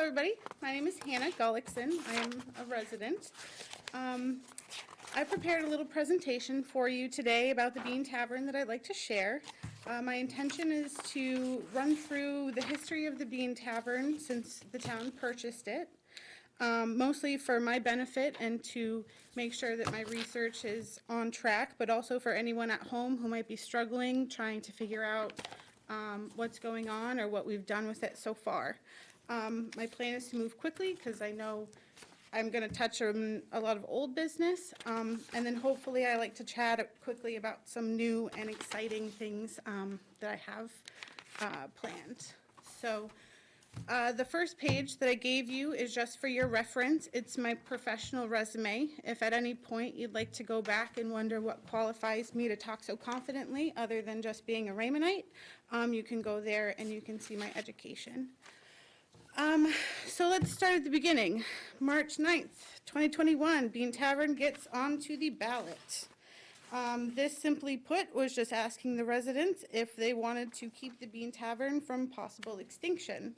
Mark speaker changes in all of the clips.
Speaker 1: everybody. My name is Hannah Gullickson. I am a resident. I prepared a little presentation for you today about the Bean Tavern that I'd like to share. My intention is to run through the history of the Bean Tavern since the town purchased it, mostly for my benefit and to make sure that my research is on track, but also for anyone at home who might be struggling, trying to figure out what's going on or what we've done with it so far. My plan is to move quickly because I know I'm going to touch on a lot of old business, and then hopefully I like to chat quickly about some new and exciting things that I have planned. So the first page that I gave you is just for your reference. It's my professional resume. If at any point you'd like to go back and wonder what qualifies me to talk so confidently other than just being a Raymondite, you can go there and you can see my education. So let's start at the beginning. March 9th, 2021, Bean Tavern gets onto the ballot. This, simply put, was just asking the residents if they wanted to keep the Bean Tavern from possible extinction.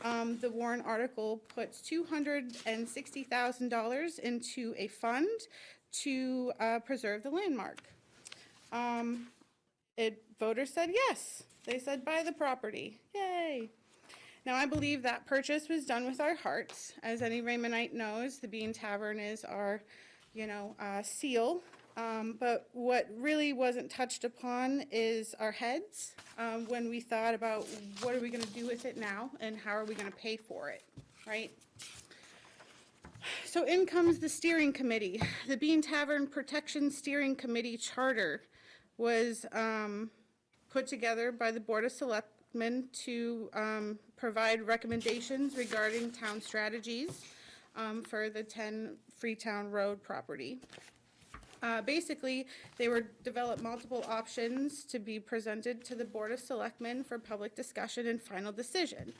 Speaker 1: The Warren article puts $260,000 into a fund to preserve the landmark. Voters said yes. They said buy the property. Yay. Now, I believe that purchase was done with our hearts. As any Raymondite knows, the Bean Tavern is our, seal. But what really wasn't touched upon is our heads when we thought about what are we going to do with it now and how are we going to pay for it, right? So in comes the steering committee. The Bean Tavern Protection Steering Committee charter was put together by the Board of Selectmen to provide recommendations regarding town strategies for the 10 Freetown Road property. Basically, they were developed multiple options to be presented to the Board of Selectmen for public discussion and final decision.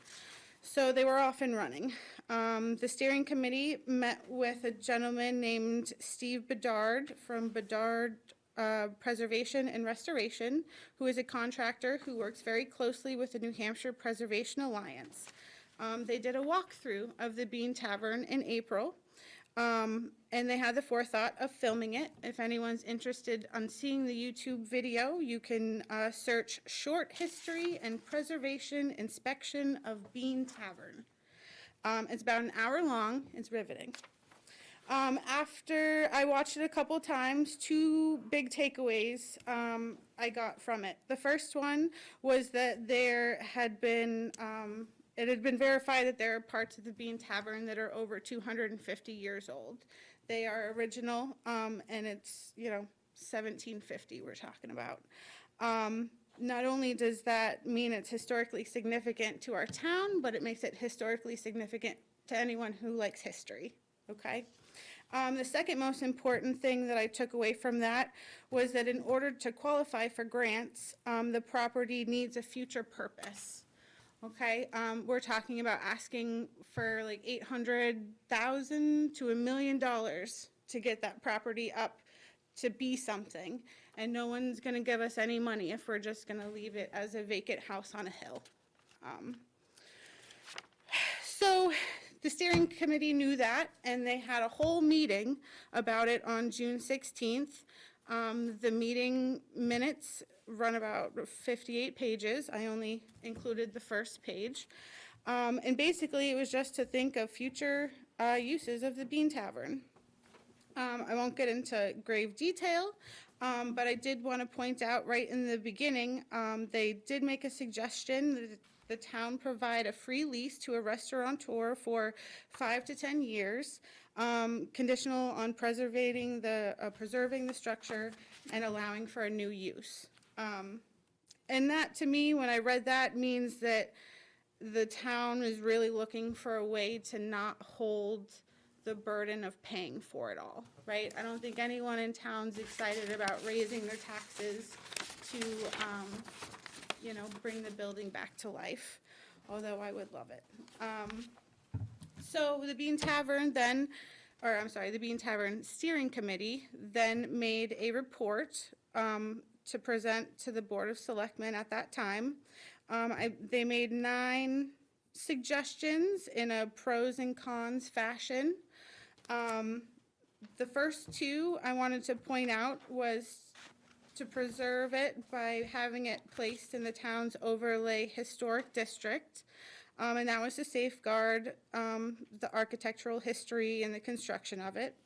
Speaker 1: So they were off and running. The steering committee met with a gentleman named Steve Bedard from Bedard Preservation and Restoration, who is a contractor who works very closely with the New Hampshire Preservation Alliance. They did a walkthrough of the Bean Tavern in April, and they had the forethought of filming it. If anyone's interested in seeing the YouTube video, you can search Short History and Preservation Inspection of Bean Tavern. It's about an hour long. It's riveting. After I watched it a couple times, two big takeaways I got from it. The first one was that there had been, it had been verified that there are parts of the Bean Tavern that are over 250 years old. They are original, and it's, 1750 we're talking about. Not only does that mean it's historically significant to our town, but it makes it historically significant to anyone who likes history, okay? The second most important thing that I took away from that was that in order to qualify for grants, the property needs a future purpose. Okay, we're talking about asking for like $800,000 to $1 million to get that property up to be something, and no one's going to give us any money if we're just going to leave it as a vacant house on a hill. So the steering committee knew that, and they had a whole meeting about it on June 16th. The meeting minutes run about 58 pages. I only included the first page. And basically, it was just to think of future uses of the Bean Tavern. I won't get into grave detail, but I did want to point out right in the beginning, they did make a suggestion that the town provide a free lease to a restaurateur for 5 to 10 years, conditional on preserving the structure and allowing for a new use. And that, to me, when I read that, means that the town is really looking for a way to not hold the burden of paying for it all, right? I don't think anyone in town's excited about raising their taxes to bring the building back to life, although I would love it. So the Bean Tavern the Bean Tavern Steering Committee then made a report to present to the Board of Selectmen at that time. They made 9 suggestions in a pros and cons fashion. The first two I wanted to point out was to preserve it by having it placed in the town's overlay historic district. And that was to safeguard the architectural history and the construction of it.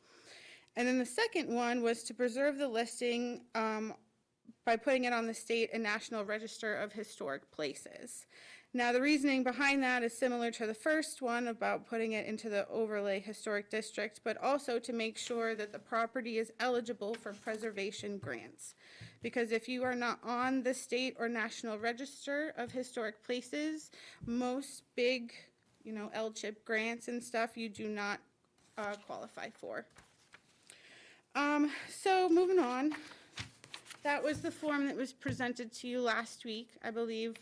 Speaker 1: And then the second one was to preserve the listing by putting it on the state and national register of historic places. Now, the reasoning behind that is similar to the first one about putting it into the overlay historic district, but also to make sure that the property is eligible for preservation grants. Because if you are not on the state or national register of historic places, most big, L-chip grants and stuff, you do not qualify for. So moving on, that was the form that was presented to you last week. I believe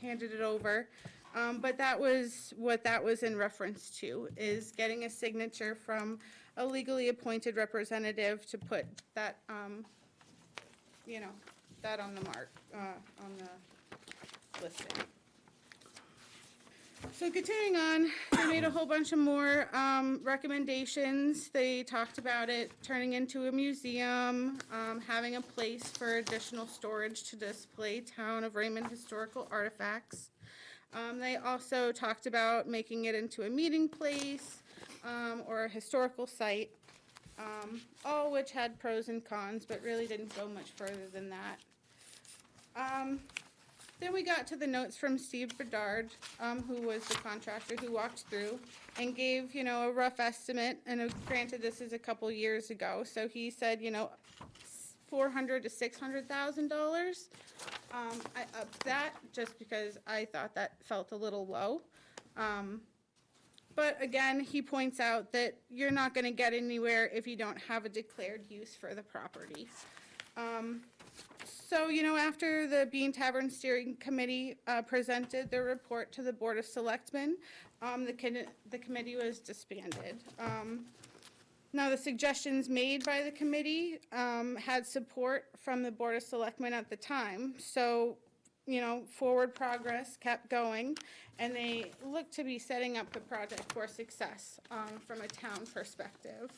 Speaker 1: handed it over. But that was what that was in reference to, is getting a signature from a legally appointed representative to put that, that on the mark, on the listing. So continuing on, they made a whole bunch of more recommendations. They talked about it turning into a museum, having a place for additional storage to display town of Raymond historical artifacts. They also talked about making it into a meeting place or a historical site, all which had pros and cons, but really didn't go much further than that. Then we got to the notes from Steve Bedard, who was the contractor who walked through and gave, a rough estimate. And granted, this is a couple years ago, so he said, $400,000 to $600,000. I upped that just because I thought that felt a little low. But again, he points out that you're not going to get anywhere if you don't have a declared use for the property. So, after the Bean Tavern Steering Committee presented their report to the Board of Selectmen, the committee was disbanded. Now, the suggestions made by the committee had support from the Board of Selectmen at the time. So, forward progress kept going, and they looked to be setting up the project for success from a town perspective.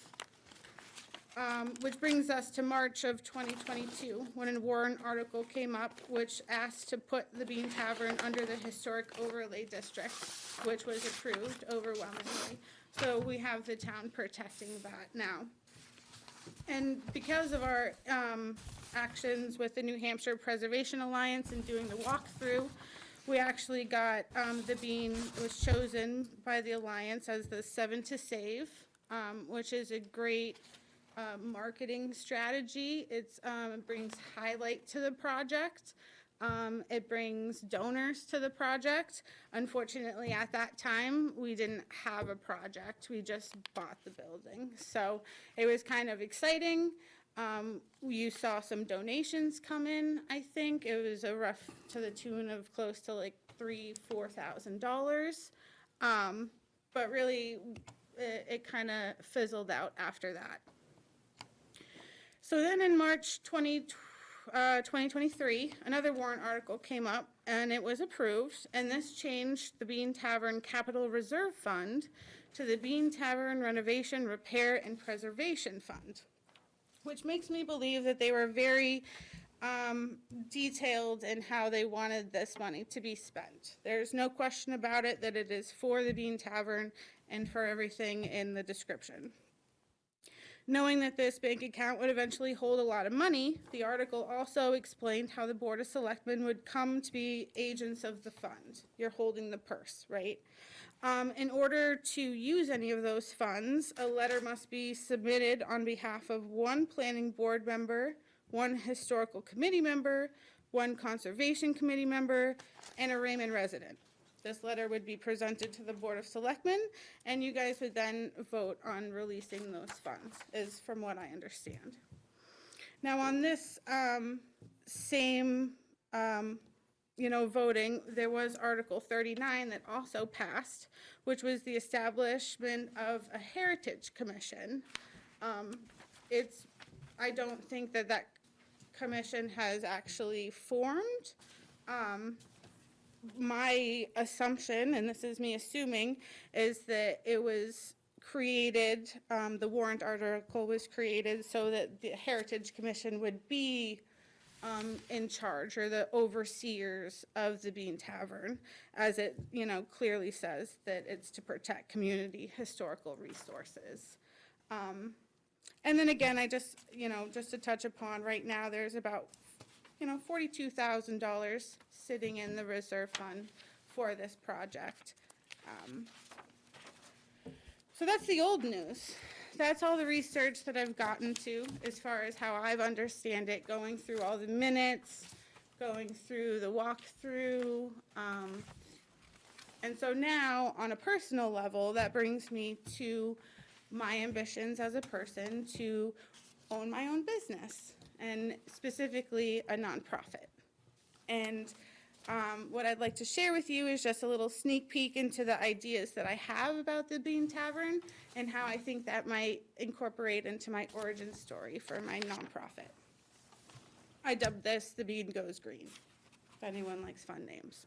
Speaker 1: Which brings us to March of 2022, when a warrant article came up which asked to put the Bean Tavern under the Historic Overlay District, which was approved overwhelmingly. So we have the town protecting that now. And because of our actions with the New Hampshire Preservation Alliance and doing the walkthrough, we actually got, the Bean was chosen by the Alliance as the 7 to Save, which is a great marketing strategy. It brings highlight to the project. It brings donors to the project. Unfortunately, at that time, we didn't have a project. We just bought the building. So it was kind of exciting. You saw some donations come in, I think. It was a rough to the tune of close to like $4,000. But really, it kind of fizzled out after that. So then in March 2023, another warrant article came up, and it was approved, and this changed the Bean Tavern Capital Reserve Fund to the Bean Tavern Renovation, Repair, and Preservation Fund, which makes me believe that they were very detailed in how they wanted this money to be spent. There's no question about it that it is for the Bean Tavern and for everything in the description. Knowing that this bank account would eventually hold a lot of money, the article also explained how the Board of Selectmen would come to be agents of the fund. You're holding the purse, right? In order to use any of those funds, a letter must be submitted on behalf of one planning board member, one historical committee member, one conservation committee member, and a Raymond resident. This letter would be presented to the Board of Selectmen, and you guys would then vote on releasing those funds, is from what I understand. Now, on this same, voting, there was Article 39 that also passed, which was the establishment of a Heritage Commission. I don't think that commission has actually formed. my assumption, and this is me assuming, is that it was created, the warrant article was created so that the Heritage Commission would be in charge, or the overseers of the Bean Tavern, as it, clearly says that it's to protect community historical resources. And then again, I just to touch upon, right now, there's about, $42,000 sitting in the reserve fund for this project. So that's the old news. That's all the research that I've gotten to as far as how I've understand it, going through all the minutes, going through the walkthrough. And so now, on a personal level, that brings me to my ambitions as a person to own my own business, and specifically a nonprofit. And what I'd like to share with you is just a little sneak peek into the ideas that I have about the Bean Tavern and how I think that might incorporate into my origin story for my nonprofit. I dubbed this The Bean Goes Green, if anyone likes fun names.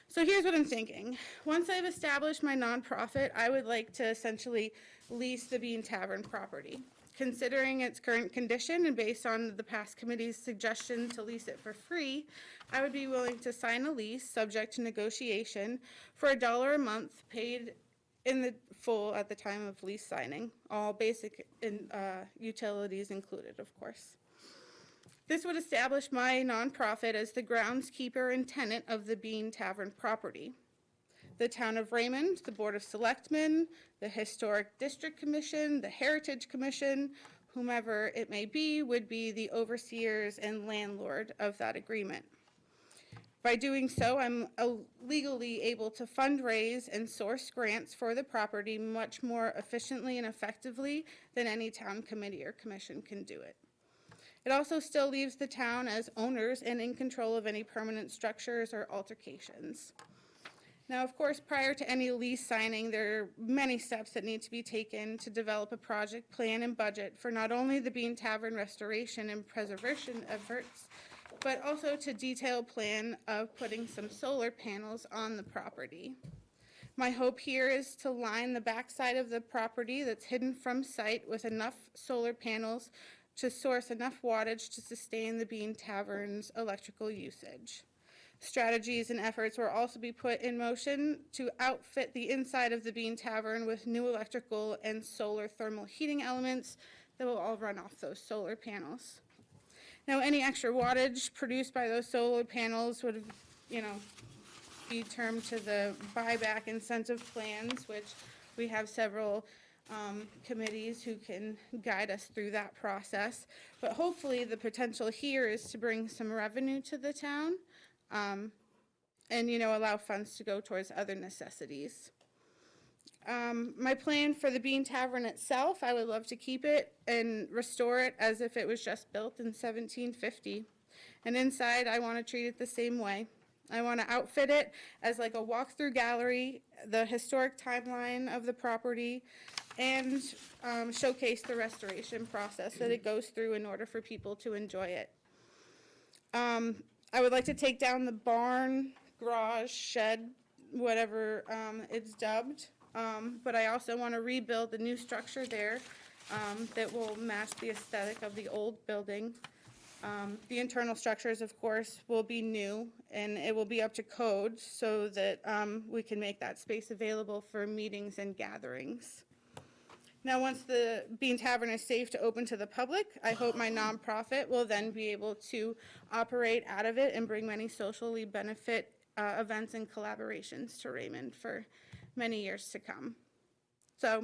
Speaker 1: So here's what I'm thinking. Once I've established my nonprofit, I would like to essentially lease the Bean Tavern property. Considering its current condition and based on the past committee's suggestion to lease it for free, I would be willing to sign a lease subject to negotiation for $1 a month, paid in the full at the time of lease signing, all basic utilities included, of course. This would establish my nonprofit as the groundskeeper and tenant of the Bean Tavern property. The Town of Raymond, the Board of Selectmen, the Historic District Commission, the Heritage Commission, whomever it may be, would be the overseers and landlord of that agreement. By doing so, I'm legally able to fundraise and source grants for the property much more efficiently and effectively than any town committee or commission can do it. It also still leaves the town as owners and in control of any permanent structures or altercations. Now, of course, prior to any lease signing, there are many steps that need to be taken to develop a project plan and budget for not only the Bean Tavern restoration and preservation efforts, but also to detail a plan of putting some solar panels on the property. My hope here is to line the backside of the property that's hidden from sight with enough solar panels to source enough wattage to sustain the Bean Tavern's electrical usage. Strategies and efforts will also be put in motion to outfit the inside of the Bean Tavern with new electrical and solar thermal heating elements that will all run off those solar panels. Now, any extra wattage produced by those solar panels would, be termed to the buyback incentive plans, which we have several committees who can guide us through that process. But hopefully the potential here is to bring some revenue to the town, and allow funds to go towards other necessities. My plan for the Bean Tavern itself, I would love to keep it and restore it as if it was just built in 1750. And inside, I want to treat it the same way. I want to outfit it as like a walk-through gallery, the historic timeline of the property, and showcase the restoration process that it goes through in order for people to enjoy it. I would like to take down the barn, garage, shed, whatever it's dubbed, but I also want to rebuild the new structure there that will match the aesthetic of the old building. The internal structures, of course, will be new, and it will be up to code so that we can make that space available for meetings and gatherings. Now, once the Bean Tavern is safe to open to the public, I hope my nonprofit will then be able to operate out of it and bring many socially benefit events and collaborations to Raymond for many years to come. So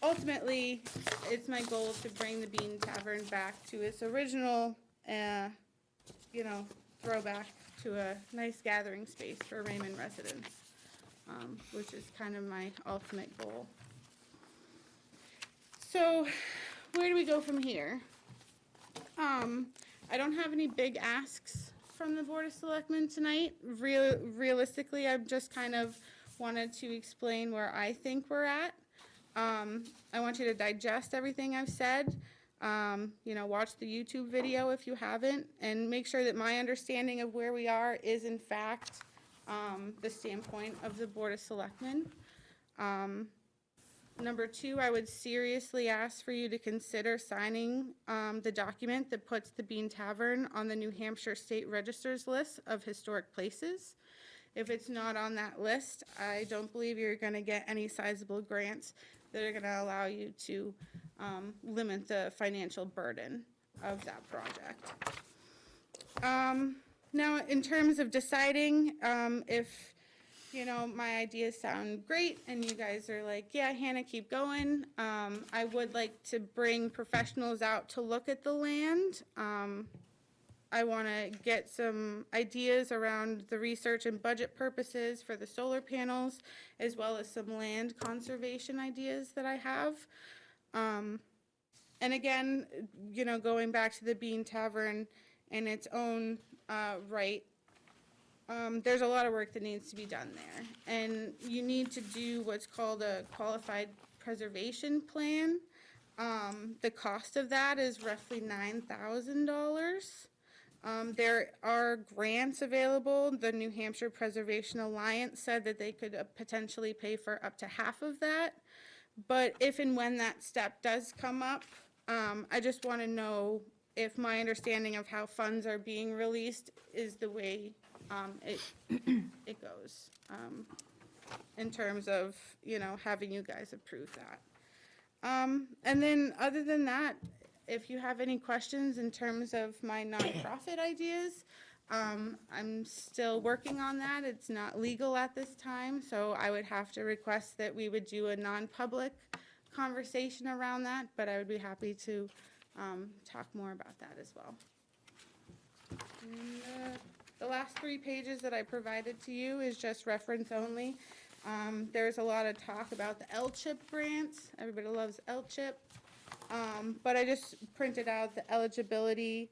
Speaker 1: ultimately, it's my goal to bring the Bean Tavern back to its original, throwback to a nice gathering space for Raymond residents, which is kind of my ultimate goal. So where do we go from here? I don't have any big asks from the Board of Selectmen tonight. Realistically, I've just kind of wanted to explain where I think we're at. I want you to digest everything I've said. Watch the YouTube video if you haven't, and make sure that my understanding of where we are is in fact the standpoint of the Board of Selectmen. Number two, I would seriously ask for you to consider signing the document that puts the Bean Tavern on the New Hampshire State Register's list of historic places. If it's not on that list, I don't believe you're going to get any sizable grants that are going to allow you to limit the financial burden of that project. Now, in terms of deciding if my ideas sound great and you guys are like, yeah, Hannah, keep going. I would like to bring professionals out to look at the land. I want to get some ideas around the research and budget purposes for the solar panels, as well as some land conservation ideas that I have. And again, going back to the Bean Tavern in its own right, there's a lot of work that needs to be done there. And you need to do what's called a qualified preservation plan. The cost of that is roughly $9,000. There are grants available. The New Hampshire Preservation Alliance said that they could potentially pay for up to half of that. But if and when that step does come up, I just want to know if my understanding of how funds are being released is the way it goes, in terms of, having you guys approve that. And then other than that, if you have any questions in terms of my nonprofit ideas, I'm still working on that. It's not legal at this time, so I would have to request that we would do a non-public conversation around that, but I would be happy to talk more about that as well. And, the last 3 pages that I provided to you is just reference only. There's a lot of talk about the L-chip grants. Everybody loves L-chip. But I just printed out the eligibility,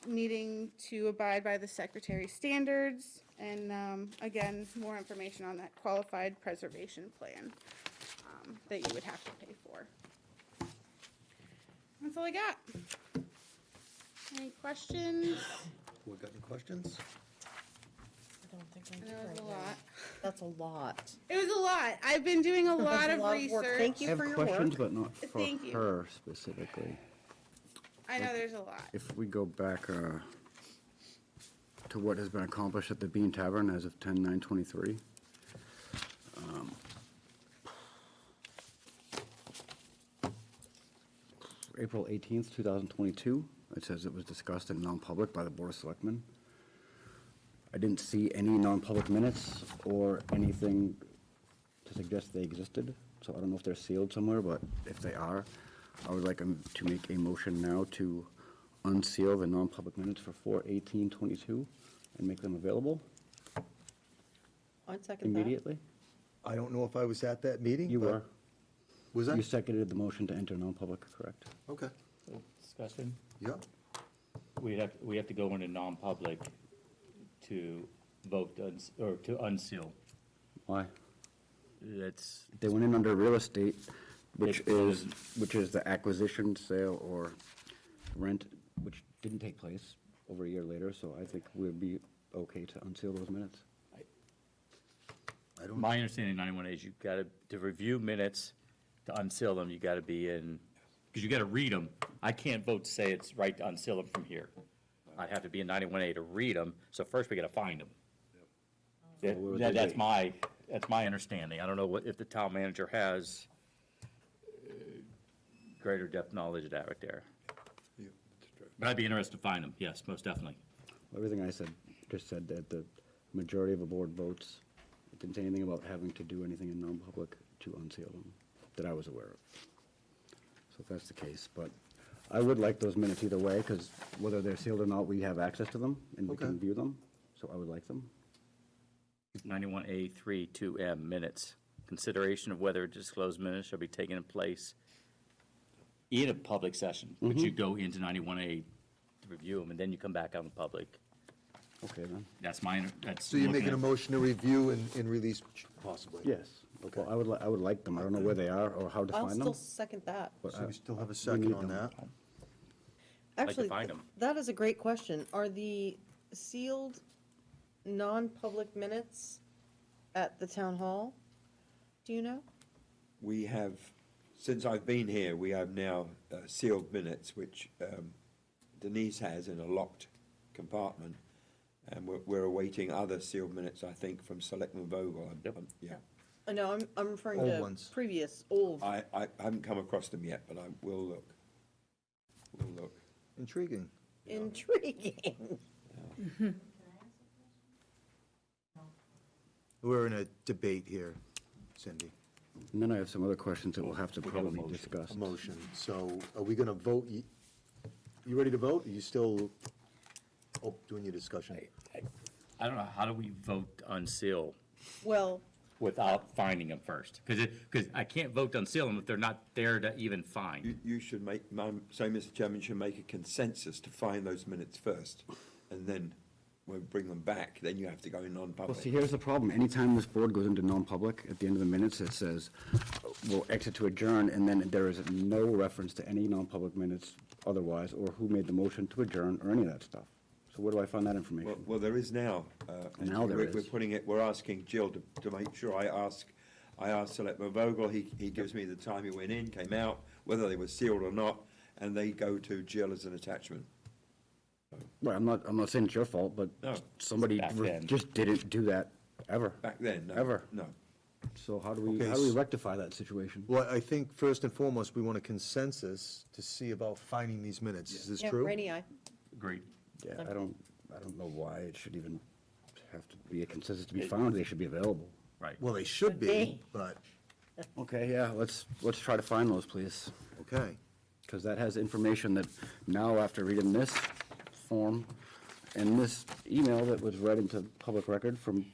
Speaker 1: needing to abide by the Secretary's standards. And again, more information on that qualified preservation plan that you would have to pay for. That's all I got. Any questions?
Speaker 2: We got any questions?
Speaker 3: I don't think I do
Speaker 1: That was
Speaker 3: right
Speaker 1: a
Speaker 3: now.
Speaker 1: lot.
Speaker 3: That's a lot.
Speaker 1: It was a lot. I've been doing a lot
Speaker 3: That's
Speaker 1: of
Speaker 3: work.
Speaker 1: research.
Speaker 3: Thank
Speaker 4: I
Speaker 3: you
Speaker 4: have
Speaker 3: for your
Speaker 4: questions,
Speaker 3: work.
Speaker 4: but not for
Speaker 1: Thank you.
Speaker 4: her specifically.
Speaker 1: I know there's a lot.
Speaker 4: If we go back to what has been accomplished at the Bean Tavern as of 10/9/23. April 18th, 2022, it says it was discussed in non-public by the Board of Selectmen. I didn't see any non-public minutes or anything to suggest they existed, so I don't know if they're sealed somewhere, but if they are, I would like to make a motion now to unseal the non-public minutes for 4/18/22 and make them available
Speaker 3: I'd second that.
Speaker 4: immediately.
Speaker 2: I don't know if I was at that meeting.
Speaker 4: You
Speaker 2: but-
Speaker 4: were.
Speaker 2: Was I?
Speaker 4: You seconded the motion to enter non-public, correct?
Speaker 2: Okay,
Speaker 5: Discussion,
Speaker 2: yeah.
Speaker 5: we have to go into non-public to vote, or to unseal.
Speaker 4: Why?
Speaker 5: That's,
Speaker 4: They went in under real estate, which
Speaker 5: It
Speaker 4: is,
Speaker 5: was-
Speaker 4: which is the acquisition, sale, or rent, which didn't take place over a year later, so I think we'd be okay to unseal those minutes.
Speaker 2: I don't,
Speaker 5: my understanding, 91A, is you've got to review minutes, to unseal them, you got to be in, because you got to read them. I can't vote to say it's right to unseal them from here. I'd have to be in 91A to read them, so first we got to find them.
Speaker 4: where would they
Speaker 5: That's
Speaker 4: be?
Speaker 5: my understanding. I don't know if the town manager has greater depth knowledge of that right there. But I'd be interested to find them, yes, most definitely.
Speaker 4: Everything I said, just said that the majority of the board votes. It didn't say anything about having to do anything in non-public to unseal them, that I was aware of. So if that's the case, but I would like those minutes either way, because whether they're sealed or not, we have access to them, and we can
Speaker 2: Okay.
Speaker 4: view them, so I would like them.
Speaker 5: 91A 3-2M minutes. Consideration of whether disclosed minutes shall be taken in place in a public session, but you go into 91A to review them, and then you come back out in public.
Speaker 4: Okay, then.
Speaker 5: That's that's.
Speaker 2: so you're
Speaker 5: looking
Speaker 2: making a
Speaker 5: at-
Speaker 2: motion to review and release possibly?
Speaker 4: Yes.
Speaker 2: Okay.
Speaker 4: Well, I would like them. I don't know where they are or how to
Speaker 3: I'll
Speaker 4: find
Speaker 3: still
Speaker 4: them.
Speaker 3: second that.
Speaker 4: but
Speaker 2: So
Speaker 4: I-
Speaker 2: we still have a
Speaker 4: we
Speaker 2: second
Speaker 4: need
Speaker 2: on
Speaker 4: them.
Speaker 2: that?
Speaker 5: Like to
Speaker 3: Actually,
Speaker 5: find 'em.
Speaker 3: that is a great question. Are the sealed non-public minutes at the town hall? Do you know?
Speaker 6: We have, since I've been here, we have now sealed minutes, which Denise has in a locked compartment. And we're awaiting other sealed minutes, I think, from Selectman Vogel. Yeah.
Speaker 3: No, I'm referring
Speaker 2: Old
Speaker 3: to
Speaker 2: ones.
Speaker 3: previous, old.
Speaker 6: I haven't come across them yet, but I will look. We'll look.
Speaker 2: Intriguing.
Speaker 3: Intriguing.
Speaker 2: We're in a debate here, Cindy,
Speaker 4: And then I have some other questions that we'll have to
Speaker 5: We have a
Speaker 4: probably
Speaker 5: motion.
Speaker 4: discuss.
Speaker 2: a motion. So are we gonna vote? You ready to vote? Are you still doing your discussion?
Speaker 5: I don't know, how do we vote to unseal
Speaker 3: Well,
Speaker 5: without finding them first? Because I can't vote to unseal them if they're not there to even find.
Speaker 6: You should make, so Mr. Chairman, should make a consensus to find those minutes first. And then when we bring them back, then you have to go in
Speaker 4: Well, see,
Speaker 6: non-public.
Speaker 4: here's the problem. Anytime this board goes into non-public, at the end of the minutes, it says, we'll exit to adjourn, and then there is no reference to any non-public minutes otherwise, or who made the motion to adjourn, or any of that stuff. So where do I find that information?
Speaker 6: Well, there is now.
Speaker 4: Now there
Speaker 6: We're
Speaker 4: is.
Speaker 6: putting it, we're asking Jill to make sure. I asked Selectman Vogel, he gives me the time he went in, came out, whether they were sealed or not, and they go to Jill as an attachment.
Speaker 4: Well, I'm not saying it's your fault, but
Speaker 6: No.
Speaker 4: somebody
Speaker 5: Back then.
Speaker 4: just didn't do that, ever.
Speaker 6: Back then, no.
Speaker 4: Ever.
Speaker 6: No.
Speaker 4: So how do
Speaker 2: Okay,
Speaker 4: we rectify that situation?
Speaker 2: Well, I think first and foremost, we want a consensus to see about finding these minutes. Is this
Speaker 3: yeah,
Speaker 2: true?
Speaker 3: Rainey, aye.
Speaker 5: Agreed.
Speaker 4: Yeah, I don't know why it should even have to be a consensus to be found. They should be available.
Speaker 5: Right.
Speaker 2: Well, they should be,
Speaker 3: They-
Speaker 2: but,
Speaker 4: Okay, yeah, let's try to find those, please.
Speaker 2: okay.
Speaker 4: Because that has information that now, after reading this form and this email that was read into public record from,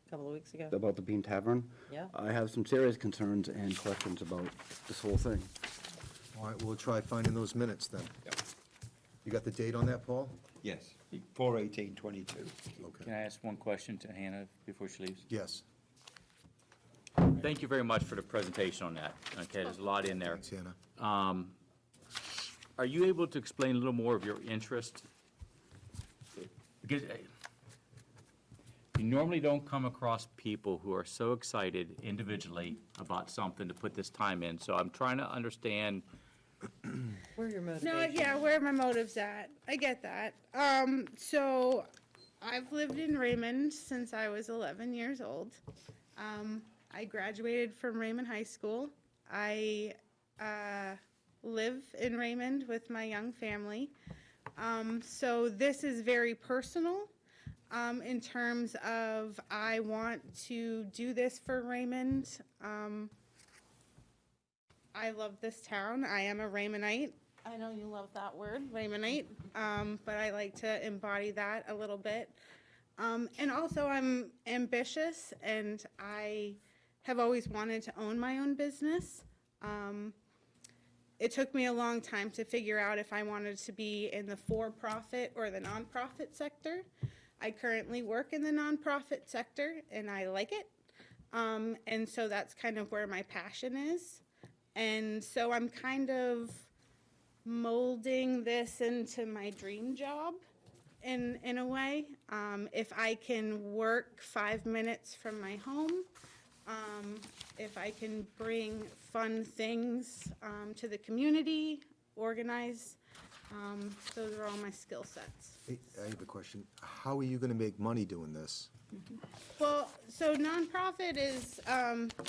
Speaker 3: A couple of weeks ago.
Speaker 4: about the Bean Tavern,
Speaker 3: Yeah.
Speaker 4: I have some serious concerns and questions about this whole thing.
Speaker 2: All right, we'll try finding those minutes then.
Speaker 6: Yep.
Speaker 2: You got the date on that, Paul?
Speaker 6: Yes, 4/18/22.
Speaker 5: Can
Speaker 2: Okay.
Speaker 5: I ask one question to Hannah before she leaves?
Speaker 2: Yes.
Speaker 5: Thank you very much for the presentation on that. Okay, there's a lot in there.
Speaker 2: Thanks, Hannah.
Speaker 5: Are you able to explain a little more of your interest? Because you normally don't come across people who are so excited individually about something to put this time in. So I'm trying to understand.
Speaker 3: Where are your
Speaker 1: No,
Speaker 3: motivations?
Speaker 1: yeah, where are my motives at? I get that. So I've lived in Raymond since I was 11 years old. I graduated from Raymond High School. I live in Raymond with my young family. So this is very personal in terms of I want to do this for Raymond. I love this town. I am a Raymondite. I know you love that word, Raymondite, but I like to embody that a little bit. And also, I'm ambitious, and I have always wanted to own my own business. It took me a long time to figure out if I wanted to be in the for-profit or the nonprofit sector. I currently work in the nonprofit sector, and I like it. And so that's kind of where my passion is. And so I'm kind of molding this into my dream job in a way. If I can work 5 minutes from my home, if I can bring fun things to the community, organize, those are all my skill sets.
Speaker 2: Hey, I have a question. How are you gonna make money doing this?
Speaker 1: Well, so nonprofit is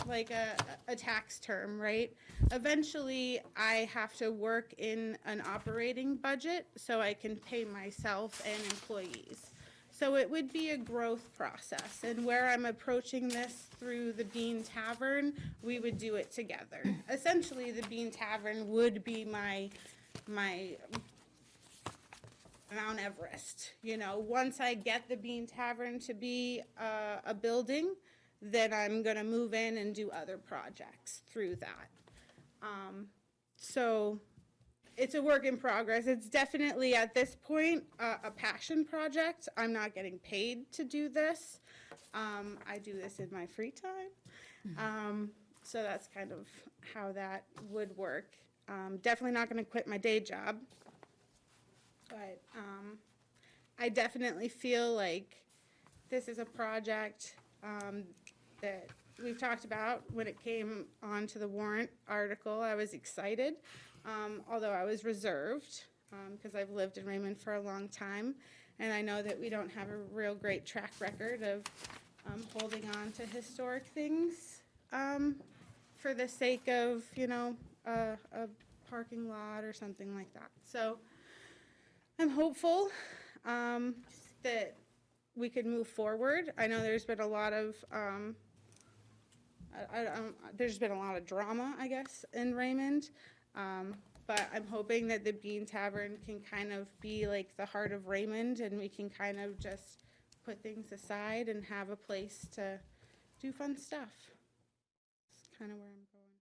Speaker 1: like a tax term, right? Eventually, I have to work in an operating budget so I can pay myself and employees. So it would be a growth process, and where I'm approaching this through the Bean Tavern, we would do it together. Essentially, the Bean Tavern would be my Mount Everest. You know, once I get the Bean Tavern to be a building, then I'm gonna move in and do other projects through that. So it's a work in progress. It's definitely, at this point, a passion project. I'm not getting paid to do this. I do this in my free time. So that's kind of how that would work. Definitely not gonna quit my day job. But I definitely feel like this is a project that we've talked about when it came onto the warrant article. I was excited, although I was reserved, because I've lived in Raymond for a long time, and I know that we don't have a real great track record of holding on to historic things for the sake of, a parking lot or something like that. So I'm hopeful that we could move forward. I know there's been a lot of, there's been a lot of drama, I guess, in Raymond. But I'm hoping that the Bean Tavern can kind of be like the heart of Raymond, and we can kind of just put things aside and have a place to do fun stuff. That's kind of where I'm going.